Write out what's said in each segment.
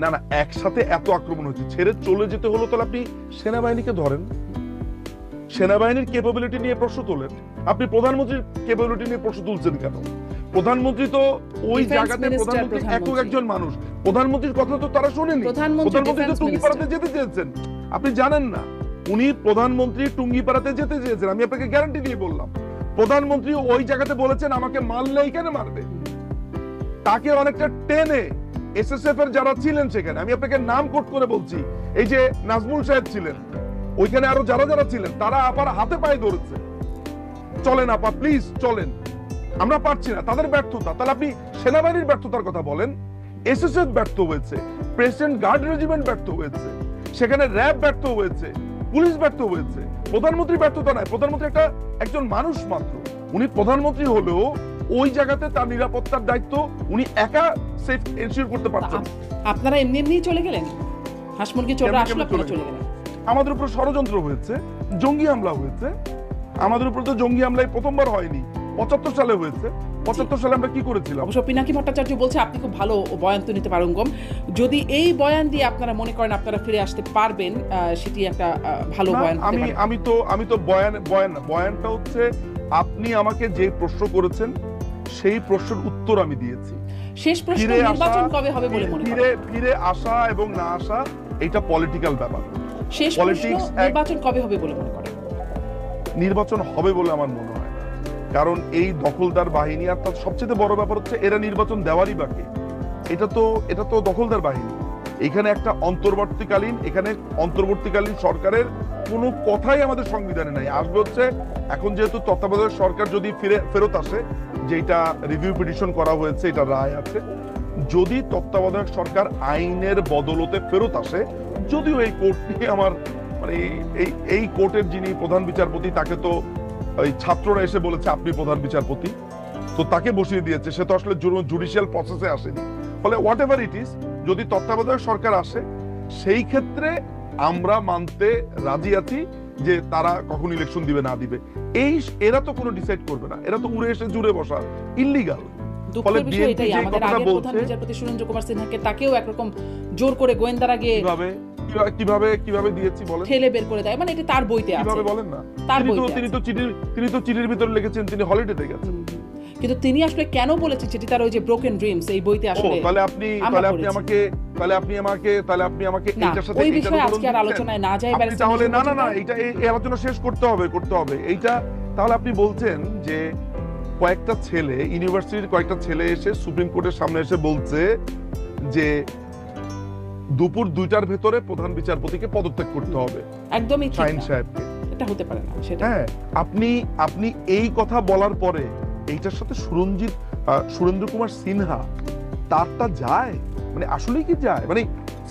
না না, একসাথে এত আক্রমণ হচ্ছে, ছেড়ে চলে যেতে হলো, তাহলে আপনি সেনাবাহিনীকে ধরেন, সেনাবাহিনীর ক্যাপাবিলিটি নিয়ে প্রশ্ন তোলেন। আপনি প্রধানমন্ত্রীর ক্যাপাবিলিটি নিয়ে প্রশ্ন তুলছেন কেন? প্রধানমন্ত্রী তো ওই জায়গাতে প্রধানমন্ত্রী একজন মানুষ, প্রধানমন্ত্রীর কথা তো তারা শোনেনি। প্রধানমন্ত্রী তো টুঙ্গিপাড়াতে যেতে চেয়েছেন, আপনি জানেন না? উনি প্রধানমন্ত্রী টুঙ্গিপাড়াতে যেতে চেয়েছেন, আমি আপনাকে গ্যারান্টি দিয়ে বললাম। প্রধানমন্ত্রী ওই জায়গাতে বলেছেন আমাকে মারলে এইখানে মারবে। তাকে অনেকটা টেনে এসএসএফ এর যারা ছিলেন সেখানে, আমি আপনাকে নাম কোট করে বলছি, এই যে নাজমুল সাহেব ছিলেন, ওইখানে আরো যারা যারা ছিলেন, তারা আপার হাতে পায়ে ধরেছে, চলেন আপা প্লিজ চলেন, আমরা পারছি না, তাদের ব্যর্থতা। তাহলে আপনি সেনাবাহিনীর ব্যর্থতার কথা বলেন, এসএসএফ ব্যর্থ হয়েছে, প্রেসিডেন্ট গার্ড রেজিমেন্ট ব্যর্থ হয়েছে, সেখানে র্যাব ব্যর্থ হয়েছে, পুলিশ ব্যর্থ হয়েছে, প্রধানমন্ত্রী ব্যর্থতা নয়। প্রধানমন্ত্রী একজন মানুষ মাত্র, উনি প্রধানমন্ত্রী হলেও ওই জায়গাতে তার নিরাপত্তার দায়িত্ব উনি একা সেফ এনশিওর করতে পারছেন। আপনারা এমনি এমনি চলে গেলেন, হাঁস মুরগি চোররা আসলে আপনারা চলে গেলেন। আমাদের উপর ষড়যন্ত্র হয়েছে, জঙ্গি হামলা হয়েছে। আমাদের উপর তো জঙ্গি হামলায় প্রথমবার হয়নি, ৭৫ সালে হয়েছে। ৭৫ সালে আমরা কি করেছিলাম? অবশ্য পিনাকি ভট্টাচার্য বলছে আপনি খুব ভালো বয়ান তুলিতে পারঙ্গম, যদি এই বয়ান দিয়ে আপনারা মনে করেন আপনারা ফিরে আসতে পারবেন, সেটি একটা ভালো বয়ান। আমি তো বয়ানটা হচ্ছে, আপনি আমাকে যে প্রশ্ন করেছেন সেই প্রশ্নের উত্তর আমি দিয়েছি। শেষ প্রশ্ন, নির্বাচন কবে হবে বলে মনে করেন? ফিরে আসা এবং না আসা এটা পলিটিক্যাল ব্যাপার। শেষ প্রশ্ন, নির্বাচন কবে হবে বলে মনে করেন? নির্বাচন হবে বলে আমার মনে হয় না, কারণ এই দখলদার বাহিনী, আর তার সবচেয়ে বড় ব্যাপার হচ্ছে এরা নির্বাচন দেওয়ারই বাকি। এটা তো দখলদার বাহিনী। এখানে একটা অন্তর্বর্তীকালীন সরকারের কোনো কথাই আমাদের সংবিধানে নাই। আসবে হচ্ছে এখন যেহেতু তত্ত্বাবধায়ক সরকার যদি ফেরত আসে, যেটা রিভিউ পিটিশন করা হয়েছে, এটা রায় আছে, যদি তত্ত্বাবধায়ক সরকার আইনের বদলতে ফেরত আসে, যদিও এই কোর্ট নিয়ে আমার মানে এই কোর্টের যিনি প্রধান বিচারপতি, তাকে তো ওই ছাত্ররা এসে বলেছে আপনি প্রধান বিচারপতি, তো তাকে বসিয়ে দিয়েছে, সে তো আসলে জুডিশিয়াল প্রসেসে আসেনি। ফলে হোয়াট এভার ইট ইজ, যদি তত্ত্বাবধায়ক সরকার আসে, সেই ক্ষেত্রে আমরা মানতে রাজি আছি যে তারা কখন ইলেকশন দিবে না দিবে, এরা তো কোনো ডিসাইড করবে না, এরা তো উড়ে এসে জুড়ে বসা ইল্লিগাল। ফলে বিএনপি যে কথাটা বলছে, প্রধান বিচারপতি সুরেন্দ্র কুমার সিনহাকে তাকেও একরকম জোর করে গোয়েন্দারা গিয়ে কিভাবে দিয়েছি বলেন, ঠেলে বের করে দেয়, মানে এটা তার বইতে আছে। কিভাবে বলেন না, তিনি তো চিঠির ভিতরে লিখেছেন তিনি হলিডেতে গেছেন। কিন্তু তিনি আসলে কেন বলেছেন সেটি তার ওই যে ব্রোকেন ড্রিমস এই বইতে আসলে। তাহলে আপনি আমাকে এইটার সাথে ওই বিষয়ে আজকে আর আলোচনায় না যাই, তাহলে না এটা এই আলোচনা শেষ করতে হবে এইটা। তাহলে আপনি বলছেন যে ইউনিভার্সিটির কয়েকটা ছেলে এসে সুপ্রিম কোর্টের সামনে এসে বলছে যে দুপুর 2টার ভেতরে প্রধান বিচারপতিকে পদত্যাগ করতে হবে। একদমই ঠিক শাহিন সাহেবকে। এটা হতে পারে না সেটা। হ্যাঁ, আপনি এই কথা বলার পরে এইটার সাথে সুরেন্দ্র কুমার সিনহা তারটা যায়, মানে আসলেই কি যায়, মানে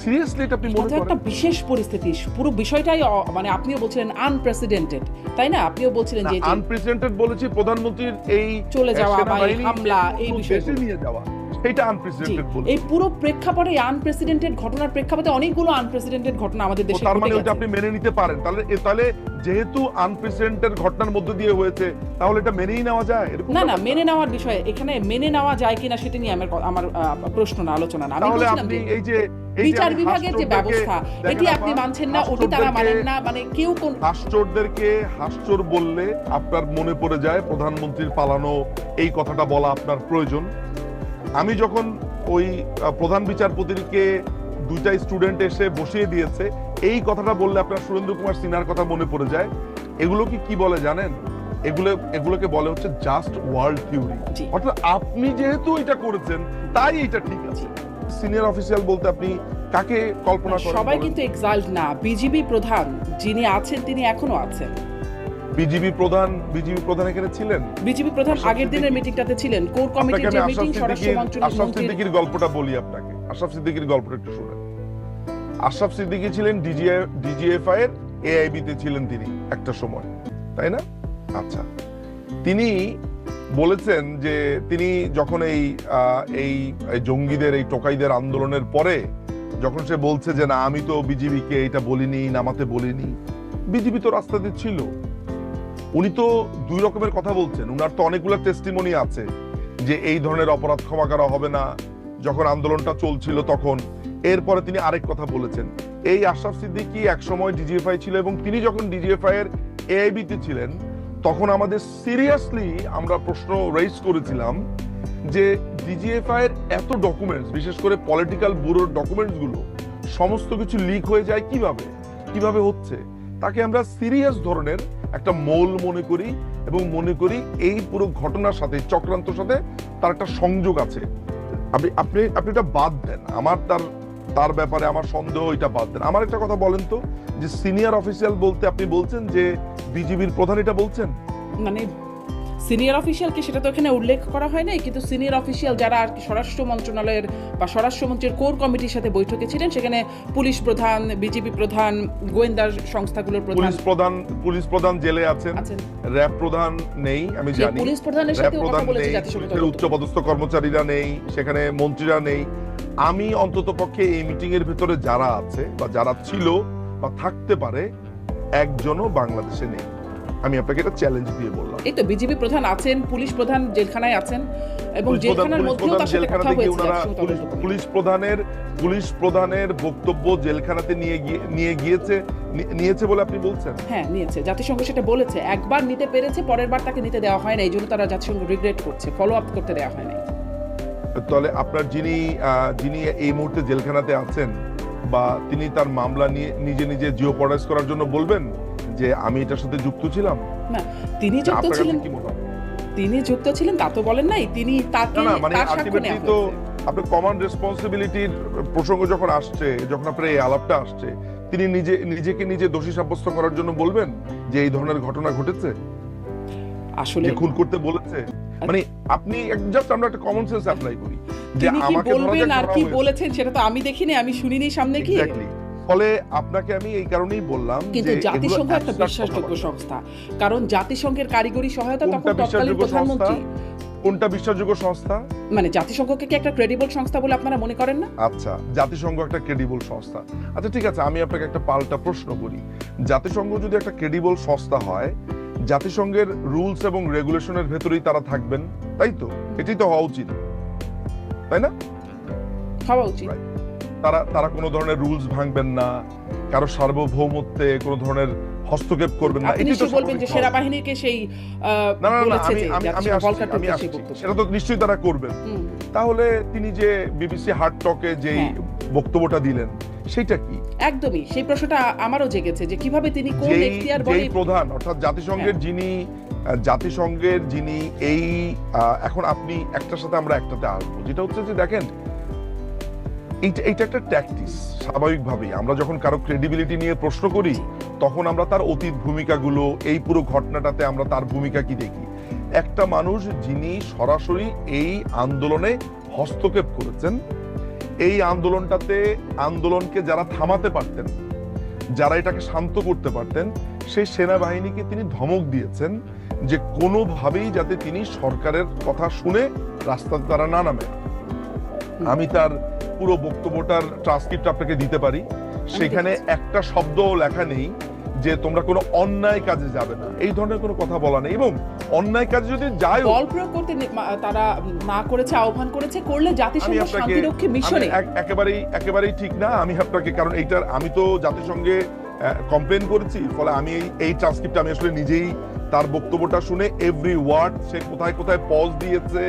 সিরিয়াসলি এটা আপনি মনে করেন? একটা বিশেষ পরিস্থিতি, পুরো বিষয়টাই মানে আপনিও বলছিলেন আনপ্রেসিডেন্টেড, তাই না? আপনিও বলছিলেন যে আনপ্রেসিডেন্টেড বলেছি, প্রধানমন্ত্রীর এই চলে যাওয়া বা হামলা, এই বিষয়টি নিয়ে যাওয়া, এটা আনপ্রেসিডেন্টেড বলছি। এই পুরো প্রেক্ষাপটে আনপ্রেসিডেন্টেড ঘটনার প্রেক্ষাপটে অনেকগুলো আনপ্রেসিডেন্টেড ঘটনা আমাদের দেশে ঘটে গেছে। তার মানে ওটা আপনি মেনে নিতে পারেন? তাহলে যেহেতু আনপ্রেসিডেন্টেড ঘটনার মধ্য দিয়ে হয়েছে, তাহলে এটা মেনেই নেওয়া যায়? না মেনে নেওয়ার বিষয় এখানে, মেনে নেওয়া যায় কিনা সেটা নিয়ে আমার প্রশ্ন না, আলোচনা না। আমি বলছিলাম যে এই যে বিচার বিভাগের যে ব্যবস্থা, এটি আপনি মানছেন না, ওটি তারা মানেন না, মানে কেউ কোন হাসচোরদেরকে হাসচোর বললে আপনার মনে পড়ে যায় প্রধানমন্ত্রীর পালানো, এই কথাটা বলা আপনার প্রয়োজন। আমি যখন ওই প্রধান বিচারপতিকে 2টা স্টুডেন্ট এসে বসিয়ে দিয়েছে, এই কথাটা বললে আপনার সুরেন্দ্র কুমার সিনহার কথা মনে পড়ে যায়। এগুলোকে কি বলে জানেন? এগুলোকে বলে হচ্ছে জাস্ট ওয়ার্ল্ড থিওরি। অর্থাৎ আপনি যেহেতু এটা করেছেন তাই এটা ঠিক আছে। সিনিয়র অফিসিয়াল বলতে আপনি কাকে কল্পনা করেন? সবাই কিন্তু এক্সাইলড না। বিজিবি প্রধান যিনি আছেন তিনি এখনো আছেন। বিজিবি প্রধান এখানে ছিলেন। বিজিবি প্রধান আগের দিনের মিটিংটাতে ছিলেন, কোর কমিটির যে মিটিং, স্বরাষ্ট্র মন্ত্রণালয়ের আশরাফ সিদ্দিকীর গল্পটা বলি আপনাকে। আশরাফ সিদ্দিকীর গল্পটা একটু শুনেন। আশরাফ সিদ্দিকী ছিলেন ডিজিএফআই এর এআইবি তে ছিলেন তিনি একটা সময়, তাই না? আচ্ছা, তিনি বলেছেন যে তিনি যখন এই জঙ্গিদের, এই টোকাইদের আন্দোলনের পরে যখন সে বলছে যে না আমি তো বিজিবিকে এটা বলিনি, নামাতে বলিনি, বিজিবি তো রাস্তাতে ছিল। উনি তো 2 রকমের কথা বলছেন। উনার তো অনেকগুলো টেস্টিমনি আছে যে এই ধরনের অপরাধ ক্ষমা করা হবে না, যখন আন্দোলনটা চলছিল তখন এরপরে তিনি আরেক কথা বলেছেন, এই আশরাফ সিদ্দিকী একসময় ডিজিএফআই ছিল এবং তিনি যখন ডিজিএফআই এর এআইবিতে ছিলেন তখন আমাদের সিরিয়াসলি আমরা প্রশ্ন রেইজ করেছিলাম যে ডিজিএফআই এর এত ডকুমেন্টস, বিশেষ করে পলিটিক্যাল ব্যুরোর ডকুমেন্টস গুলো সমস্ত কিছু লিক হয়ে যায় কিভাবে হচ্ছে। তাকে আমরা সিরিয়াস ধরনের একটা মৌল মনে করি এবং মনে করি এই পুরো ঘটনার সাথে, চক্রান্তের সাথে তার একটা সংযোগ আছে। আপনি এটা বাদ দেন, আমার তার ব্যাপারে আমার সন্দেহ, এটা বাদ দেন। আমার একটা কথা বলেন তো, যে সিনিয়র অফিসিয়াল বলতে আপনি বলছেন যে বিজিবির প্রধান এটা বলছেন, মানে সিনিয়র অফিসিয়ালকে সেটা তো এখানে উল্লেখ করা হয় নাই, কিন্তু সিনিয়র অফিসিয়াল যারা আর কি স্বরাষ্ট্র মন্ত্রণালয়ের বা স্বরাষ্ট্রমন্ত্রীর কোর কমিটির সাথে বৈঠকে ছিলেন, সেখানে পুলিশ প্রধান, বিজিবি প্রধান, গোয়েন্দা সংস্থাগুলোর পুলিশ প্রধান জেলে আছেন, র‍্যাব প্রধান নেই, আমি জানি পুলিশ প্রধানের সাথে কথা বলেছে জাতিসংঘ, উচ্চপদস্থ কর্মচারীরা নেই, সেখানে মন্ত্রীরা নেই। আমি অন্তত পক্ষে এই মিটিং এর ভিতরে যারা আছে বা যারা ছিল বা থাকতে পারে, একজনও বাংলাদেশে নেই। আমি আপনাকে এটা চ্যালেঞ্জ দিয়ে বললাম। এই তো বিজিবি প্রধান আছেন, পুলিশ প্রধান জেলখানায় আছেন, এবং জেলখানার মধ্যেও তার সাথে কথা হয়েছে। পুলিশ প্রধানের বক্তব্য জেলখানাতে নিয়েছে বলে আপনি বলছেন? হ্যাঁ, নিয়েছে। জাতিসংঘ সেটা বলেছে, একবার নিতে পেরেছে, পরের বার তাকে নিতে দেওয়া হয় না, এই জন্য তারা জাতিসংঘ রিগ্রেট করছে, ফলো আপ করতে দেওয়া হয় না। তাহলে আপনার যিনি এই মুহূর্তে জেলখানাতে আছেন, বা তিনি তার মামলা নিয়ে নিজে জিওপডাইজ করার জন্য বলবেন যে আমি এটার সাথে যুক্ত ছিলাম? না, তিনি যুক্ত ছিলেন, তা তো বলেন নাই। তিনি তাকে তার সাক্ষ্য নেওয়া হয়েছে। তো আপনার কমন রেসপন্সিবিলিটির প্রসঙ্গ যখন আসছে, যখন আপনার এই আলাপটা আসছে, তিনি নিজেকে দোষী সাব্যস্ত করার জন্য বলবেন যে এই ধরনের ঘটনা ঘটেছে, আসলে খুন করতে বলেছে। মানে আপনি জাস্ট আমরা একটা কমন সেন্স অ্যাপ্লাই করি যে আমাকে বলবেন, আর কি বলেছেন সেটা তো আমি দেখিনি, আমি শুনিনি সামনে কি। ফলে আপনাকে আমি এই কারণেই বললাম, কিন্তু জাতিসংঘ একটা বিশ্বাসযোগ্য সংস্থা, কারণ জাতিসংঘের কারিগরি সহায়তা তখন তৎকালীন প্রধানমন্ত্রী। কোনটা বিশ্বাসযোগ্য সংস্থা? মানে জাতিসংঘকে কি একটা ক্রেডিবল সংস্থা বলে আপনারা মনে করেন না? আচ্ছা, জাতিসংঘ একটা ক্রেডিবল সংস্থা। আচ্ছা ঠিক আছে, আমি আপনাকে একটা পাল্টা প্রশ্ন করি। জাতিসংঘ যদি একটা ক্রেডিবল সংস্থা হয়, জাতিসংঘের রুলস এবং রেগুলেশনের ভেতরেই তারা থাকবেন, তাই তো? এটাই তো হওয়া উচিত, তাই না? হওয়া উচিত। তারা কোনো ধরনের রুলস ভাঙবেন না, কারো সার্বভৌমত্বে কোনো ধরনের হস্তক্ষেপ করবেন না। আপনি নিশ্চয়ই বলবেন যে সেনাবাহিনীকে সেই বলেছে যে সেটা তো নিশ্চয়ই তারা করবেন। তাহলে তিনি যে বিবিসি হার্ড টকে যে বক্তব্যটা দিলেন, সেটা কি? একদমই সেই প্রশ্নটা আমারও জেগেছে যে কিভাবে তিনি কোন এখতিয়ার বলে প্রধান, অর্থাৎ জাতিসংঘের যিনি এই এখন আপনি একটার সাথে আমরা একটাতে আসবো, যেটা হচ্ছে যে দেখেন, এইটা একটা ট্যাকটিক্স। স্বাভাবিকভাবেই আমরা যখন কারো ক্রেডিবিলিটি নিয়ে প্রশ্ন করি, তখন আমরা তার অতীত ভূমিকাগুলো, এই পুরো ঘটনাটাতে আমরা তার ভূমিকা কি দেখি। একটা মানুষ যিনি সরাসরি এই আন্দোলনে হস্তক্ষেপ করেছেন, এই আন্দোলনকে যারা থামাতে পারতেন, যারা এটাকে শান্ত করতে পারতেন, সেই সেনাবাহিনীকে তিনি ধমক দিয়েছেন যে কোনোভাবেই যাতে তিনি সরকারের কথা শুনে রাস্তাতে তারা না নামে। আমি তার পুরো বক্তব্যটার ট্রান্সক্রিপ্ট আপনাকে দিতে পারি, সেখানে একটা শব্দ লেখা নেই যে তোমরা কোনো অন্যায় কাজে যাবে না, এই ধরনের কোনো কথা বলা নেই। এবং অন্যায় কাজে যদি যায়, বল প্রয়োগ করতে তারা না করেছে, আহ্বান করেছে, করলে জাতিসংঘ শান্তিরক্ষী মিশনে একেবারেই ঠিক না। আমি আপনাকে, কারণ এইটার আমি তো জাতিসংঘে কমপ্লেন করেছি, ফলে আমি এই ট্রান্সক্রিপ্ট আমি আসলে নিজেই তার বক্তব্যটা শুনে এভরি ওয়ার্ড, সে কোথায় কোথায় পজ দিয়েছে,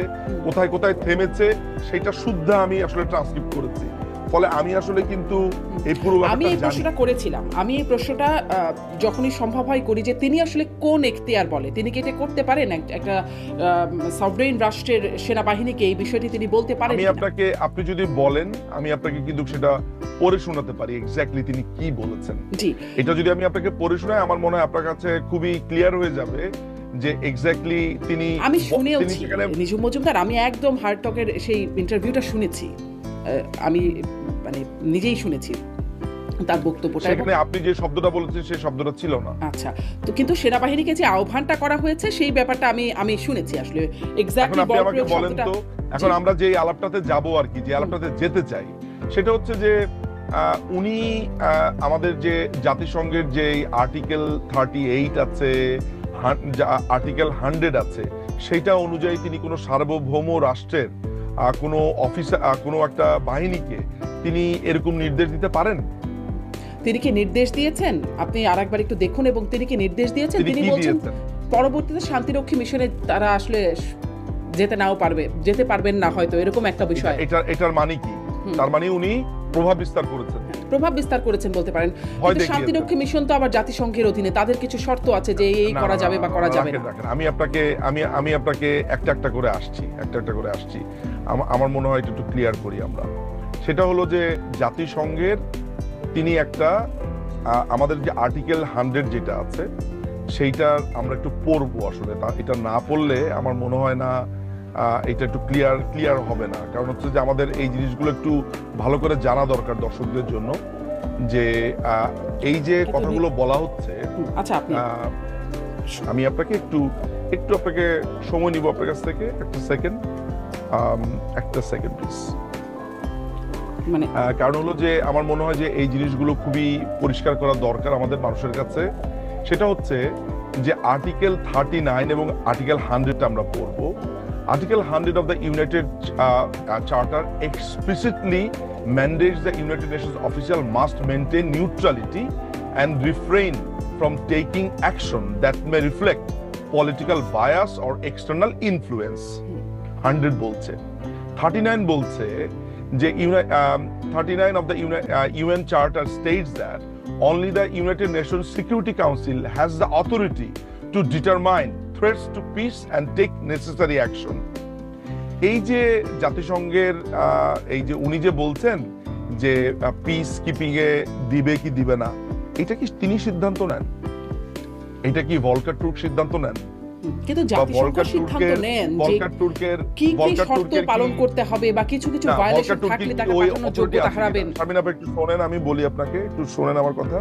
কোথায় কোথায় থেমেছে, সেটা শুদ্ধ আমি আসলে ট্রান্সক্রিপ্ট করেছি। ফলে আমি আসলে কিন্তু এই পুরো আমি এই প্রশ্নটা করেছিলাম, আমি এই প্রশ্নটা যখনই সম্ভব হয় করি যে তিনি আসলে কোন এখতিয়ার বলে, তিনি কি এটা করতে পারেন? একটা সভরেন রাষ্ট্রের সেনাবাহিনীকে এই বিষয়টি তিনি বলতে পারেন? আপনি যদি বলেন, আমি আপনাকে কিন্তু সেটা পড়ে শোনাতে পারি এক্স্যাক্টলি তিনি কি বলেছেন। জি, এটা যদি আমি আপনাকে পড়ে শোনাই, আমার মনে হয় আপনার কাছে খুবই ক্লিয়ার হয়ে যাবে যে এক্স্যাক্টলি তিনি। আমি শুনেওছি নিজুম মজুমদার, আমি একদম হার্ড টকের সেই ইন্টারভিউটা শুনেছি, আমি মানে নিজেই শুনেছি তার বক্তব্যটা। সেখানে আপনি যে শব্দটা বলেছেন সেই শব্দটা ছিল না। আচ্ছা, তো কিন্তু সেনাবাহিনীকে যে আহ্বানটা করা হয়েছে সেই ব্যাপারটা আমি শুনেছি আসলে এক্স্যাক্টলি। আপনি আমাকে বলেন তো, এখন আমরা যে আলাপটাতে যাব আর কি, যে আলাপটাতে যেতে চাই, সেটা হচ্ছে যে উনি আমাদের যে জাতিসংঘের যে আর্টিকেল 38 আছে, আর্টিকেল 100 আছে, সেইটা অনুযায়ী তিনি কোনো সার্বভৌম রাষ্ট্রের কোনো অফিসার, কোনো একটা বাহিনীকে তিনি এরকম নির্দেশ দিতে পারেন? তিনি কি নির্দেশ দিয়েছেন? আপনি আরেকবার একটু দেখুন। এবং তিনি কি নির্দেশ দিয়েছেন? তিনি কি বলছেন দিয়েছেন? পরবর্তীতে শান্তিরক্ষী মিশনে তারা আসলে যেতে পারবেন না হয়তো, এরকম একটা বিষয়। এটার মানে কি? তার মানে উনি প্রভাব বিস্তার করেছেন, প্রভাব বিস্তার করেছেন বলতে পারেন। কিন্তু শান্তিরক্ষী মিশন তো আবার জাতিসংঘের অধীনে, তাদের কিছু শর্ত আছে যে এই করা যাবে বা করা যাবে না। আমি আপনাকে একটা একটা করে আসছি। আমার মনে হয় একটু ক্লিয়ার করি আমরা। সেটা হলো যে জাতিসংঘের তিনি একটা আমাদের যে আর্টিকেল 100 যেটা আছে সেইটা আমরা একটু পড়বো আসলে। এটা না পড়লে আমার মনে হয় না এটা একটু ক্লিয়ার হবে না। কারণ হচ্ছে যে আমাদের এই জিনিসগুলো একটু ভালো করে জানা দরকার দর্শকদের জন্য, যে এই যে কথাগুলো বলা হচ্ছে। আচ্ছা, আমি আপনাকে একটু আপনাকে সময় নিব আপনার কাছ থেকে। একটা সেকেন্ড প্লিজ। মানে কারণ হলো যে আমার মনে হয় যে এই জিনিসগুলো খুবই পরিষ্কার করা দরকার আমাদের মানুষের কাছে। সেটা হচ্ছে যে আর্টিকেল 39 এবং আর্টিকেল 100 আমরা পড়বো। Article 100 of the United Charter explicitly mandates the United Nations official must maintain neutrality and refrain from taking action that may reflect political bias or external influence. 100 বলছে। 39 বলছে যে 39 of the UN Charter states that only the United Nations Security Council has the authority to determine threats to peace and take necessary action. এই যে জাতিসংঘের এই যে উনি যে বলছেন যে পিস কিপিং এ দিবে কি দিবে না, এটা কি তিনি সিদ্ধান্ত নেন? এটা কি ভলকার তুর্ক সিদ্ধান্ত নেন? কিন্তু জাতিসংঘ সিদ্ধান্ত নেন যে কি শর্ত পালন করতে হবে বা কিছু ভায়োলেশন থাকলে তাকে পাঠানোর যোগ্যতা হারাবেন। শারমিন আপা একটু শোনেন, আমি বলি আপনাকে, একটু শোনেন আমার কথা।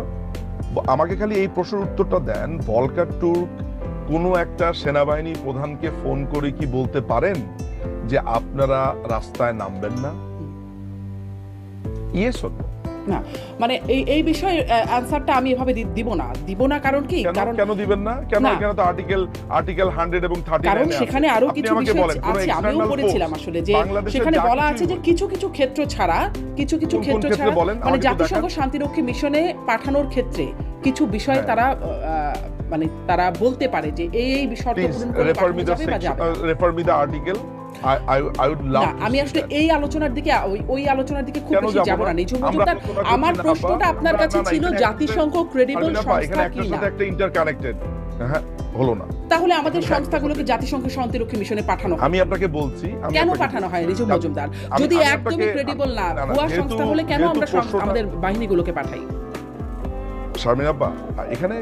আমাকে খালি এই প্রশ্নের উত্তরটা দেন, ভলকার তুর্ক কোনো একটা সেনাবাহিনী প্রধানকে ফোন করে কি বলতে পারেন যে আপনারা রাস্তায় নামবেন না? Yes or no? না, মানে এই বিষয়ে অ্যানসারটা আমি এভাবে দিব না। কারণ কি? কেন দিবেন না? কেন? এখানে তো আর্টিকেল 100 এবং 39 কারণ সেখানে আরো কিছু বিষয় আছে। আমিও পড়েছিলাম আসলে যে সেখানে বলা আছে যে কিছু ক্ষেত্র ছাড়া মানে জাতিসংঘ শান্তিরক্ষী মিশনে পাঠানোর ক্ষেত্রে কিছু বিষয় তারা বলতে পারে যে এই শর্ত পূরণ করে পাঠানো যাবে বা যাবে না। Refer me the article. আমি আসলে এই আলোচনার দিকে খুব বেশি যাব না। নিঝুম মজুমদার, আমার প্রশ্নটা আপনার কাছে ছিল জাতিসংঘ ক্রেডিবল সংস্থা কিনা। একটা ইন্টারকানেক্টেড হলো না। তাহলে আমাদের সংস্থাগুলোকে জাতিসংঘ শান্তিরক্ষী মিশনে পাঠানো হয়। আমি আপনাকে বলছি কেন পাঠানো হয় নিঝুম মজুমদার? যদি একদমই ক্রেডিবল না ভুয়া সংস্থা হলে কেন আমরা আমাদের বাহিনীগুলোকে পাঠাই? শারমিন আপা, এখানে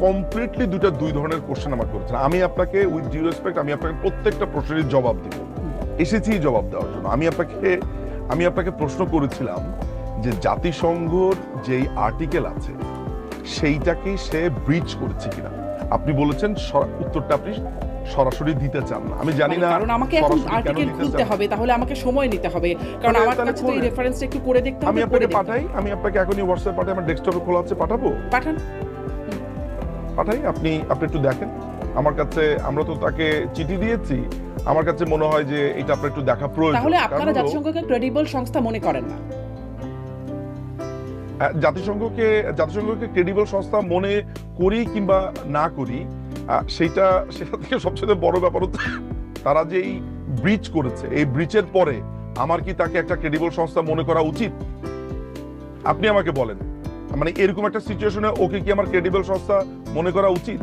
কমপ্লিটলি দুই ধরনের কোশ্চেন আমার করেছেন। আমি আপনাকে উইথ ডিউ রেসপেক্ট আমি আপনাকে প্রত্যেকটা প্রশ্নের জবাব দিব, এসেছি জবাব দেওয়ার জন্য। আমি আপনাকে প্রশ্ন করেছিলাম যে জাতিসংঘর যেই আর্টিকেল আছে সেইটাকে সে ব্রিচ করেছে কিনা। আপনি বলেছেন উত্তরটা আপনি সরাসরি দিতে চান না। আমি জানি না, কারণ আমাকে এখন আর্টিকেল খুলতে হবে, তাহলে আমাকে সময় নিতে হবে, কারণ আমার কাছে তো এই রেফারেন্সটা একটু করে দেখতে হবে। আমি আপনাকে এখনই হোয়াটসঅ্যাপ পাঠাই, আমার ডেস্কটপে খোলা আছে, পাঠাই। আপনি একটু দেখেন আমার কাছে। আমরা তো তাকে চিঠি দিয়েছি, আমার কাছে মনে হয় যে এটা আপনার একটু দেখা প্রয়োজন। তাহলে আপনারা জাতিসংঘকে ক্রেডিবল সংস্থা মনে করেন না? জাতিসংঘকে ক্রেডিবল সংস্থা মনে করি কিংবা না করি, সেটা থেকে সবচেয়ে বড় ব্যাপার হচ্ছে তারা যে এই ব্রিচ করেছে, এই ব্রিচের পরে আমার কি তাকে একটা ক্রেডিবল সংস্থা মনে করা উচিত? আপনি আমাকে বলেন, মানে এরকম একটা সিচুয়েশনে ওকে কি আমার ক্রেডিবল সংস্থা মনে করা উচিত?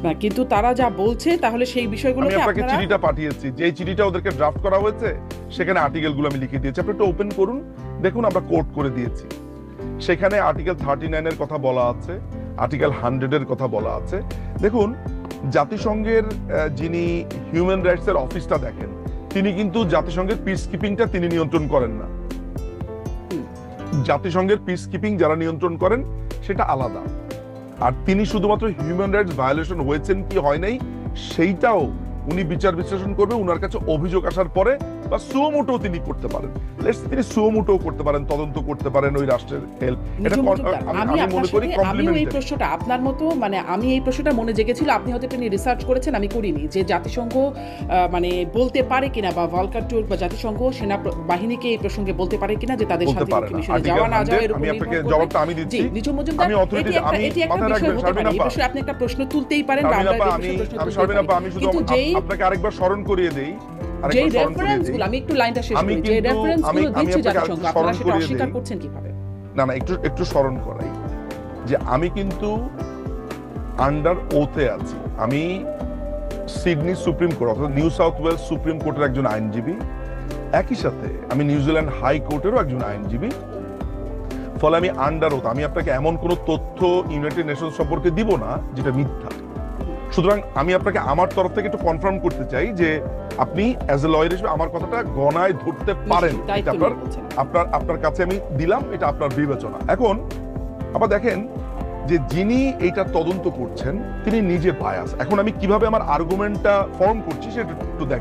না, কিন্তু তারা যা বলছে তাহলে সেই বিষয়গুলোকে আমি আপনাকে চিঠিটা পাঠিয়েছি, যে চিঠিটা ওদেরকে ড্রাফট করা হয়েছে সেখানে আর্টিকেলগুলো আমি লিখে দিয়েছি। আপনি একটু ওপেন করুন, দেখুন আমরা কোট করে দিয়েছি। সেখানে আর্টিকেল 39 এর কথা বলা আছে, আর্টিকেল 100 এর কথা বলা আছে। দেখুন, জাতিসংঘের যিনি হিউম্যান রাইটস এর অফিসটা দেখেন, তিনি কিন্তু জাতিসংঘের পিস কিপিংটা তিনি নিয়ন্ত্রণ করেন না। জাতিসংঘের পিস কিপিং যারা নিয়ন্ত্রণ করেন সেটা আলাদা। আর তিনি শুধুমাত্র হিউম্যান রাইটস ভায়োলেশন হয়েছেন কি হয় নাই সেইটাও উনি বিচার বিশ্লেষণ করবে। উনার কাছে অভিযোগ আসার পরে বা সুমোটো তিনি করতে পারেন, তিনি সুমোটো করতে পারেন, তদন্ত করতে পারেন ওই রাষ্ট্রের হেল্প। এটা নিজম মজুমদার, আমি আমি মনে আপনার করি সাথে আমিও এই কমপ্লিমেন্টারি। প্রশ্নটা আপনার মতো মানে আমি এই প্রশ্নটা মনে জেগেছিল, আপনি হয়তো এটা নিয়ে রিসার্চ করেছেন, আমি করিনি, যে জাতিসংঘ মানে বলতে পারে কিনা বা ভলকার টুর বা জাতিসংঘ সেনা বাহিনীকে এই প্রসঙ্গে বলতে পারে কিনা যে তাদের বলতে পারে শান্তিরক্ষী না। মিশনে যাওয়া না যাওয়া এর উপর আমি নির্ভর আপনাকে করবে। জবাবটা আমি দিচ্ছি। জি, নিজম মজুমদার, আমি অথরিটি এটি একটা মাথায় বিষয় রাখবেন হতে পারে, শারমিন এই আপা। বিষয়ে আপনি একটা প্রশ্ন তুলতেই পারেন বা শারমিন আমরা আপা, এই বিষয়ে প্রশ্ন তুলতেই শারমিন আপা, পারি। আমি শুধু কিন্তু যেই আপনাকে আরেকবার স্মরণ করিয়ে দেই, যে আরেকবার স্মরণ করিয়ে রেফারেন্সগুলো, দেই। আমি একটু লাইনটা শেষ আমি করি, যে কিন্তু- রেফারেন্সগুলো আমি দিচ্ছে আপনাকে জাতিসংঘ, আরেকটু আপনারা স্মরণ সেটা করিয়ে অস্বীকার দেই। করছেন কিভাবে? না একটু স্মরণ করাই যে আমি কিন্তু আন্ডার ওথে আছি। আমি সিডনি সুপ্রিম কোর্ট অর্থাৎ নিউ সাউথ ওয়েলস সুপ্রিম কোর্টের একজন আইনজীবী, একই সাথে আমি নিউজিল্যান্ড হাই কোর্টেরও একজন আইনজীবী। ফলে আমি আন্ডার ওথ, আমি আপনাকে এমন কোন তথ্য ইউনাইটেড নেশনস সম্পর্কে দিব না যেটা মিথ্যা। সুতরাং আমি আপনাকে আমার তরফ থেকে একটু কনফার্ম করতে চাই যে আপনি অ্যাজ এ লয়ার হিসেবে আমার কথাটা গণায় ধরতে পারেন। নিশ্চয়ই, দায়িত্ব এটা আপনার নিয়ে বলছেন। আপনার কাছে আমি দিলাম, এটা আপনার বিবেচনা। এখন আবার দেখেন যে যিনি এইটা তদন্ত করছেন তিনি নিজে বায়াস। এখন আমি কিভাবে আমার আর্গুমেন্টটা ফর্ম করছি সেটা একটু দেখেন।